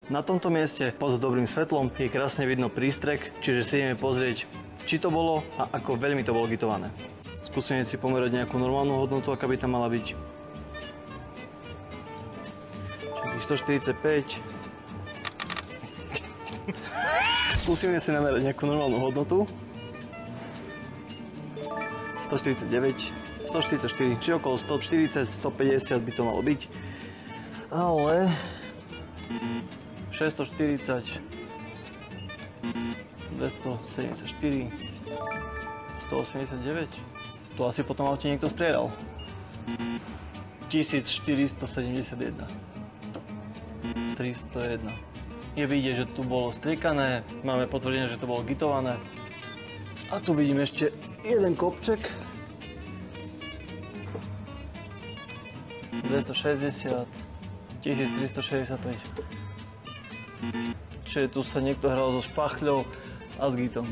Na tomto mieste pod dobrým svetlom je krásne vidno prístrek, čiže si ideme pozrieť, či to bolo a ako veľmi to bolo gitované. Skúsime si pomerať nejakú normálnu hodnotu, aká by tam mala byť. 145. Skúsime si namerať nejakú normálnu hodnotu. 149, 144, či okolo 140, 150 by to malo byť. Ale 640, 274, 189. Tu asi potom aute niekto strieľal. 1471. 301. Je vidieť, že tu bolo striekané, máme potvrdenie, že to bolo gitované. A tu vidím ešte jeden kopček. 260, 1365. Čiže tu sa niekto hral so špachľou a s gitom.